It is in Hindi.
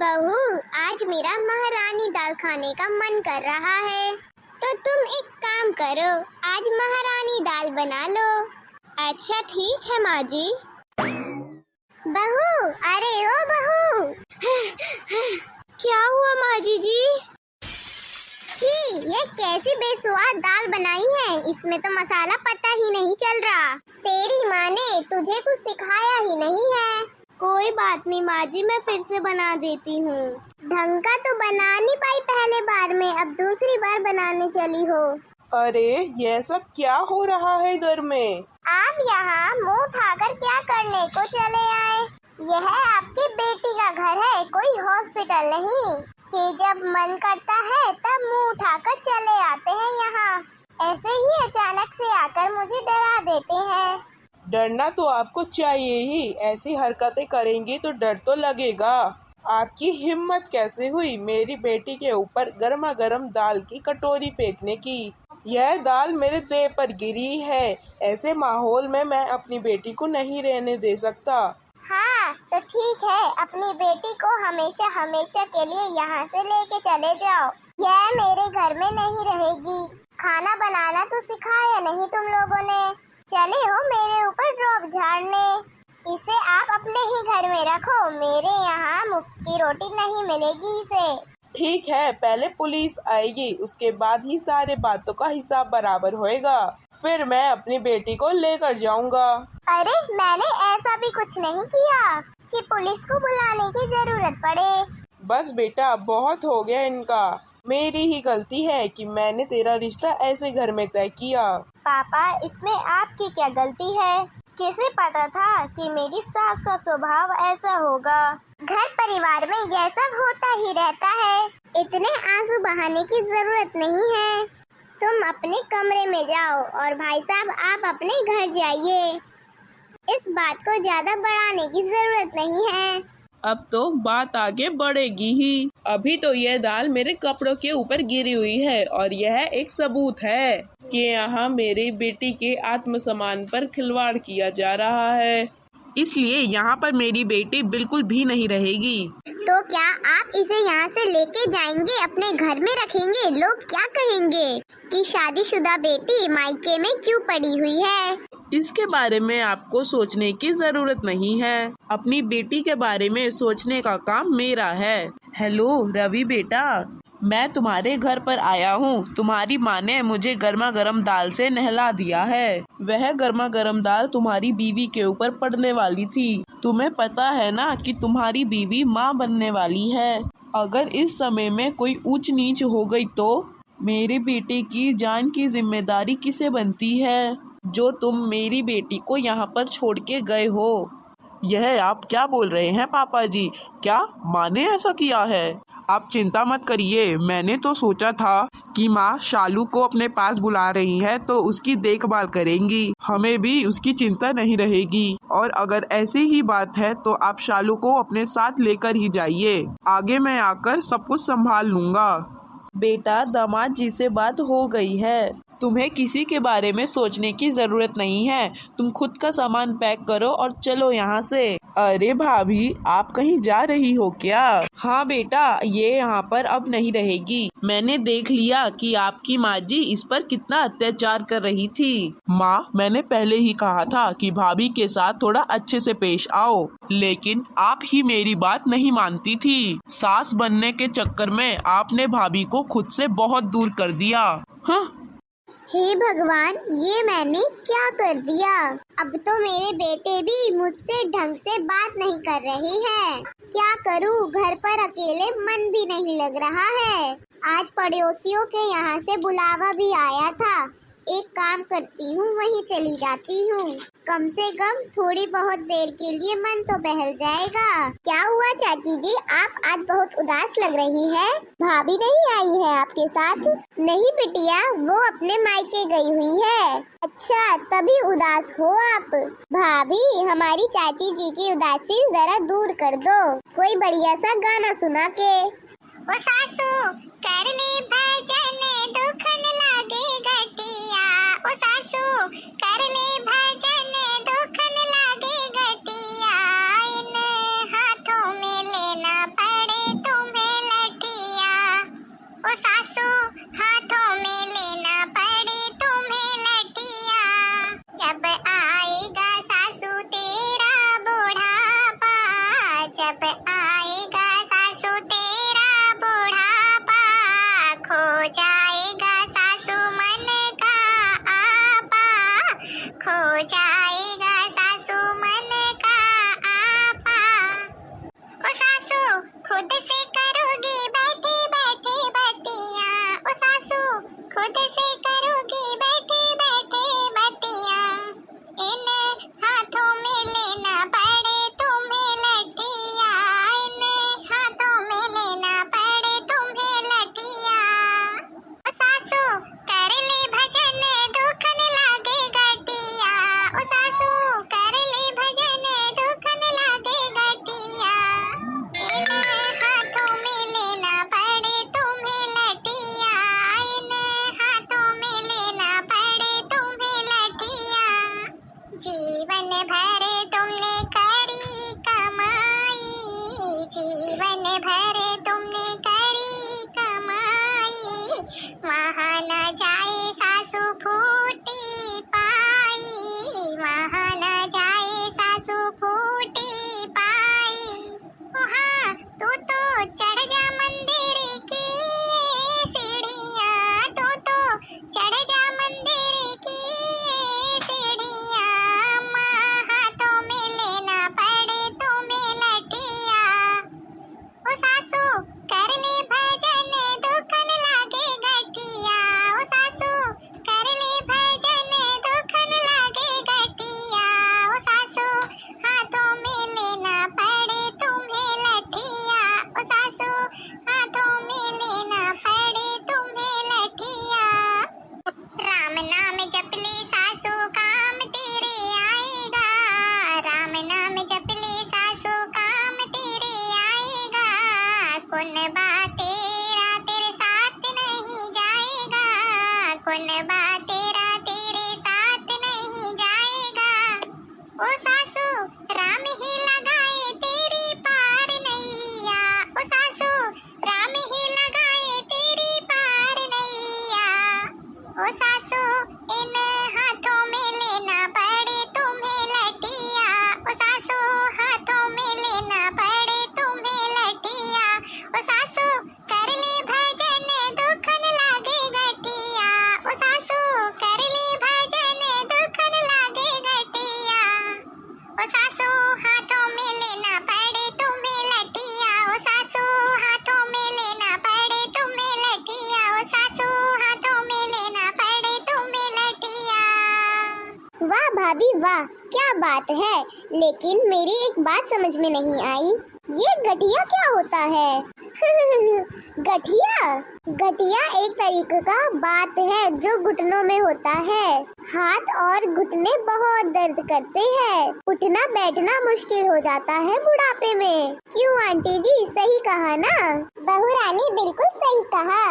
बहू, आज मेरा महारानी दाल खाने का मन कर रहा है, तो तुम एक काम करो, आज महारानी दाल बना लो। अच्छा ठीक है माँ जी। बहू, अरे ओ बहू। क्या हुआ माँ जी? छी, ये कैसी बेस्वाद दाल बनाई है, इसमें तो मसाला पता ही नहीं चल रहा। तेरी माँ ने तुझे कुछ सिखाया ही नहीं है। कोई बात नहीं माँ जी, मैं फिर से बना देती हूँ। ढंग का तो बना नहीं पाई पहले बार में, अब दूसरी बार बनाने चली हो। अरे ये सब क्या हो रहा है घर में? आप यहाँ मुँह उठाकर क्या करने को चले आए? यह आपकी बेटी का घर है, कोई हॉस्पिटल नहीं कि जब मन करता है तब मुँह उठाकर चले आते हैं यहाँ। ऐसे ही अचानक से आकर मुझे डरा देते हैं। डरना तो आपको चाहिए ही, ऐसी हरकतें करेंगी तो डर तो लगेगा। आपकी हिम्मत कैसे हुई मेरी बेटी के ऊपर गर्मा गर्म दाल की कटोरी फेंकने की? यह दाल मेरे देह पर गिरी है, ऐसे माहौल में मैं अपनी बेटी को नहीं रहने दे सकता। हाँ तो ठीक है, अपनी बेटी को हमेशा हमेशा के लिए यहाँ से लेके चले जाओ। यह मेरे घर में नहीं रहेगी। खाना बनाना तो सिखाया नहीं तुम लोगों ने, चले हो मेरे ऊपर ड्रॉप झाड़ने। इसे आप अपने ही घर में रखो, मेरे यहाँ मुफ्त की रोटी नहीं मिलेगी इसे। ठीक है, पहले पुलिस आएगी, उसके बाद ही सारे बातों का हिसाब बराबर होएगा, फिर मैं अपनी बेटी को लेकर जाऊंगा। अरे मैंने ऐसा भी कुछ नहीं किया कि पुलिस को बुलाने की जरूरत पड़े। बस बेटा, बहुत हो गया इनका। मेरी ही गलती है कि मैंने तेरा रिश्ता ऐसे घर में तय किया। पापा, इसमें आपकी क्या गलती है? किसे पता था कि मेरी सास का स्वभाव ऐसा होगा। घर परिवार में यह सब होता ही रहता है, इतने आंसू बहाने की जरूरत नहीं है। तुम अपने कमरे में जाओ और भाई साहब आप अपने घर जाइए। इस बात को ज्यादा बढ़ाने की जरूरत नहीं है। अब तो बात आगे बढ़ेगी ही। अभी तो यह दाल मेरे कपड़ों के ऊपर गिरी हुई है और यह एक सबूत है कि यहाँ मेरी बेटी के आत्मसम्मान पर खिलवाड़ किया जा रहा है, इसलिए यहाँ पर मेरी बेटी बिल्कुल भी नहीं रहेगी। तो क्या आप इसे यहाँ से लेके जाएंगे, अपने घर में रखेंगे? लोग क्या कहेंगे कि शादीशुदा बेटी मायके में क्यों पड़ी हुई है? इसके बारे में आपको सोचने की जरूरत नहीं है, अपनी बेटी के बारे में सोचने का काम मेरा है। हेलो रवि बेटा, मैं तुम्हारे घर पर आया हूँ। तुम्हारी माँ ने मुझे गर्मा गर्म दाल से नहला दिया है। वह गर्मा गर्म दाल तुम्हारी बीवी के ऊपर पड़ने वाली थी। तुम्हें पता है ना कि तुम्हारी बीवी माँ बनने वाली है। अगर इस समय में कोई ऊंच नीच हो गई तो मेरी बेटी की जान की जिम्मेदारी किसे बनती है, जो तुम मेरी बेटी को यहाँ पर छोड़ के गए हो? यह आप क्या बोल रहे हैं पापा जी? क्या माँ ने ऐसा किया है? आप चिंता मत करिए, मैंने तो सोचा था कि माँ शालू को अपने पास बुला रही है तो उसकी देखभाल करेंगी, हमें भी उसकी चिंता नहीं रहेगी। और अगर ऐसी ही बात है तो आप शालू को अपने साथ लेकर ही जाइए, आगे मैं आकर सब कुछ संभाल लूंगा। बेटा, दामाद जी से बात हो गई है, तुम्हें किसी के बारे में सोचने की जरूरत नहीं है। तुम खुद का सामान पैक करो और चलो यहाँ से। अरे भाभी, आप कहीं जा रही हो क्या? हाँ बेटा, ये यहाँ पर अब नहीं रहेगी। मैंने देख लिया कि आपकी माँ जी इस पर कितना अत्याचार कर रही थी। माँ, मैंने पहले ही कहा था कि भाभी के साथ थोड़ा अच्छे से पेश आओ, लेकिन आप ही मेरी बात नहीं मानती थी। सास बनने के चक्कर में आपने भाभी को खुद से बहुत दूर कर दिया। हाँ? हे भगवान, ये मैंने क्या कर दिया? अब तो मेरे बेटे भी मुझसे ढंग से बात नहीं कर रहे हैं। क्या करूं, घर पर अकेले मन भी नहीं लग रहा है। आज पड़ोसियों के यहाँ से बुलावा भी आया था। एक काम करती हूँ, वहीं चली जाती हूँ, कम से कम थोड़ी बहुत देर के लिए मन तो बहल जाएगा। क्या हुआ चाची जी, आप आज बहुत उदास लग रही हैं? भाभी नहीं आई है आपके साथ? नहीं बिटिया, वो अपने मायके गई हुई है। अच्छा, तभी उदास हो आप। भाभी, हमारी चाची जी की उदासी जरा दूर कर दो, कोई बढ़िया सा गाना सुना के। ओ सासू, कर ले भजन, दुख न लागे गटिया। ओ सासू, कर ले भजन, दुख न लागे गटिया। इन हाथों में लेना पड़े भर तुमने करी कमाई, वहाँ न जाए सासू फूटी पाई, वहाँ न जाए सासू फूटी पाई। हाँ तू तो चढ़ जा मंदिर की सीढ़ियाँ, तू तो चढ़ जा मंदिर की सीढ़ियाँ, माँ हाथों में लेना पड़े तुम्हें लठिया। ओ सासू कर ले भजन दुखन लागे गठिया, ओ सासू कर ले भजन दुखन लागे गठिया, ओ सासू हाथों में लेना पड़े तुम्हें लठिया, ओ सासू हाथों में लेना पड़े तुम्हें लठिया। राम नाम जप ले सासू काम तेरे आएगा, राम नाम जप ले सासू काम तेरे आएगा, कौन बात तेरा तेरे साथ नहीं जाएगा, कौन बात तेरा तेरे साथ नहीं जाएगा। ओ सासू राम ही लगाए तेरी पार नैया, ओ सासू राम ही लगाए तेरी पार नैया, ओ सासू इन हाथों में लेना पड़े तुम्हें लठिया, ओ सासू हाथों में लेना पड़े तुम्हें लठिया, ओ सासू कर ले भजन दुखन लागे गठिया, ओ सासू कर ले भजन दुखन लागे गठिया, ओ सासू हाथों में लेना पड़े तुम्हें लठिया, ओ सासू हाथों में लेना पड़े तुम्हें लठिया, ओ सासू हाथों में लेना पड़े तुम्हें लठिया। वाह भाभी वाह, क्या बात है। लेकिन मेरी एक बात समझ में नहीं आई, ये गठिया क्या होता है? गठिया गठिया एक तरीके का बात है जो घुटनों में होता है। हाथ और घुटने बहुत दर्द करते हैं, उठना बैठना मुश्किल हो जाता है बुढ़ापे में। क्यों आंटी जी, सही कहा ना? बहू रानी बिल्कुल सही कहा।